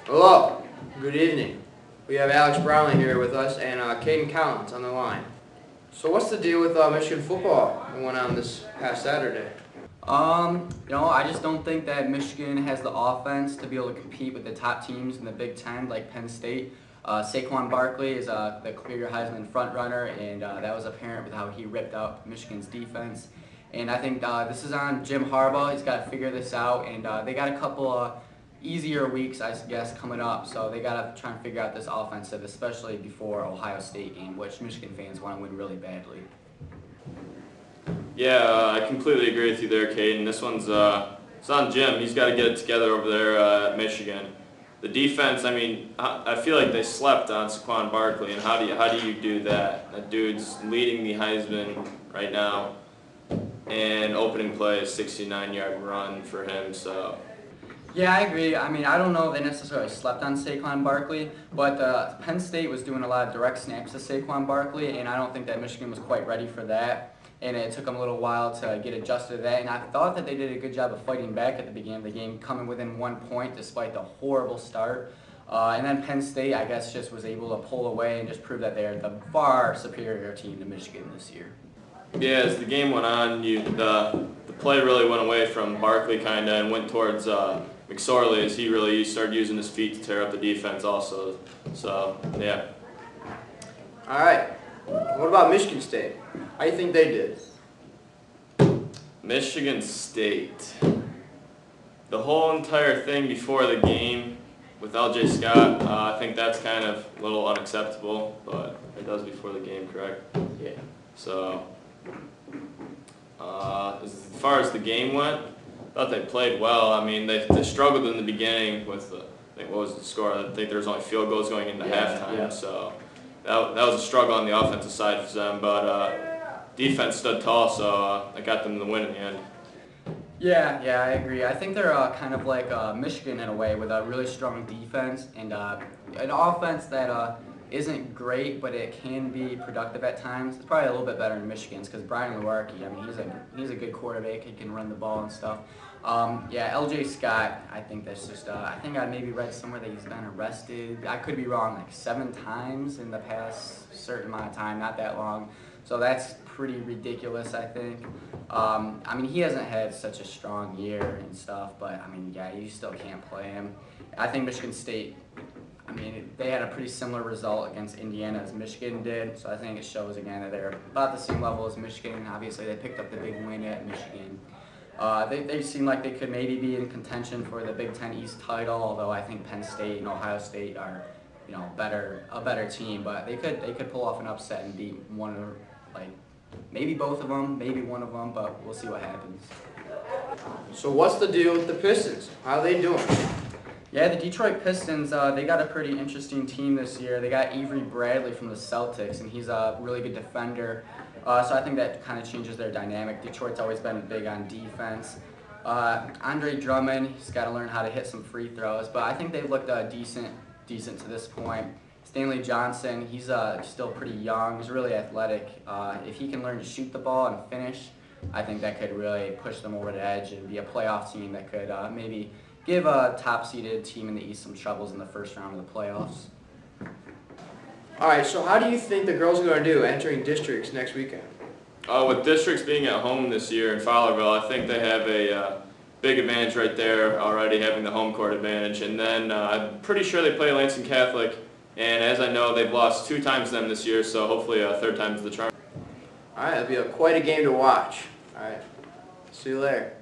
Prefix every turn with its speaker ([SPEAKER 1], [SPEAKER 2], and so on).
[SPEAKER 1] Hello, good evening. We have Alex Brownlee here with us and Caden Collins on the line. So what's the deal with Michigan football that went on this past Saturday?
[SPEAKER 2] I just don't think that Michigan has the offense to be able to compete with the top teams in the Big Ten, like Penn State. Saquon Barkley is the clear Heisman frontrunner, and that was apparent with how he ripped up Michigan's defense. And I think this is on Jim Harbaugh. He's got to figure this out, and they got a couple of easier weeks, I guess, coming up. So they got to try and figure out this offensive, especially before Ohio State game, which Michigan fans want to win really badly.
[SPEAKER 3] Yeah, I completely agree with you there, Caden. This one's it's on Jim. He's got to get it together over there at Michigan. The defense, I mean, I feel like they slept on Saquon Barkley, and how do you do that? That dude's leading the Heisman right now, and opening play is 69-yard run for him. So.
[SPEAKER 2] Yeah, I agree. I mean, I don't know if they necessarily slept on Saquon Barkley, but Penn State was doing a lot of direct snaps to Saquon Barkley, and I don't think that Michigan was quite ready for that. And it took them a little while to get adjusted to that. And I thought that they did a good job of fighting back at the beginning of the game, coming within 1 point despite the horrible start. And then Penn State, I guess, just was able to pull away and just prove that they're the far superior team to Michigan this year.
[SPEAKER 3] Yeah, as the game went on, the play really went away from Barkley kind of and went towards McSorley as he really started using his feet to tear up the defense also. So, yeah.
[SPEAKER 1] All right. What about Michigan State? How do you think they did?
[SPEAKER 3] Michigan State. The whole entire thing before the game with L.J. Scott, I think that's kind of a little unacceptable, but it does before the game, correct?
[SPEAKER 1] Yeah.
[SPEAKER 3] So, as far as the game went, I thought they played well. I mean, they struggled in the beginning with, I think, what was the score? I think there was only field goals going into halftime,
[SPEAKER 1] yeah.
[SPEAKER 3] So that was a struggle on the offensive side for them, but defense stood tall, so I got them the win in the end.
[SPEAKER 2] Yeah, I agree. I think they're kind of like Michigan in a way, with a really strong defense and an offense that isn't great, but it can be productive at times. It's probably a little bit better than Michigan's because Brian Lewerke, I mean, he's a good quarterback. He can run the ball and stuff. Yeah, L.J. Scott, I think that's just, I think I maybe read somewhere that he's been arrested. I could be wrong, like 7 times in the past certain amount of time, not that long. So that's pretty ridiculous, I think. I mean, he hasn't had such a strong year and stuff, but I mean, yeah, you still can't play him. I think Michigan State, I mean, they had a pretty similar result against Indiana as Michigan did, so I think it shows again that they're about the same level as Michigan. Obviously, they picked up the big win at Michigan. They seem like they could maybe be in contention for the Big Ten East title, although I think Penn State and Ohio State are, a better team. But they could pull off an upset and beat one or maybe both of them, maybe one of them, but we'll see what happens.
[SPEAKER 1] So what's the deal with the Pistons? How are they doing?
[SPEAKER 2] Yeah, the Detroit Pistons, they got a pretty interesting team this year. They got Avery Bradley from the Celtics, and he's a really good defender. So I think that kind of changes their dynamic. Detroit's always been big on defense. Andre Drummond, he's got to learn how to hit some free throws, but I think they've looked decent to this point. Stanley Johnson, he's still pretty young. He's really athletic. If he can learn to shoot the ball and finish, I think that could really push them over the edge and be a playoff team that could maybe give a top-seeded team in the East some troubles in the first round of the playoffs.
[SPEAKER 1] All right, so how do you think the girls are going to do entering districts next weekend?
[SPEAKER 3] With districts being at home this year in Fowlerville, I think they have a big advantage right there already, having the home court advantage. And then I'm pretty sure they play Lansing Catholic, and as I know, they've lost 2 times them this year, so hopefully a 3rd time's the charm.
[SPEAKER 1] All right, it'll be quite a game to watch. All right, see you later.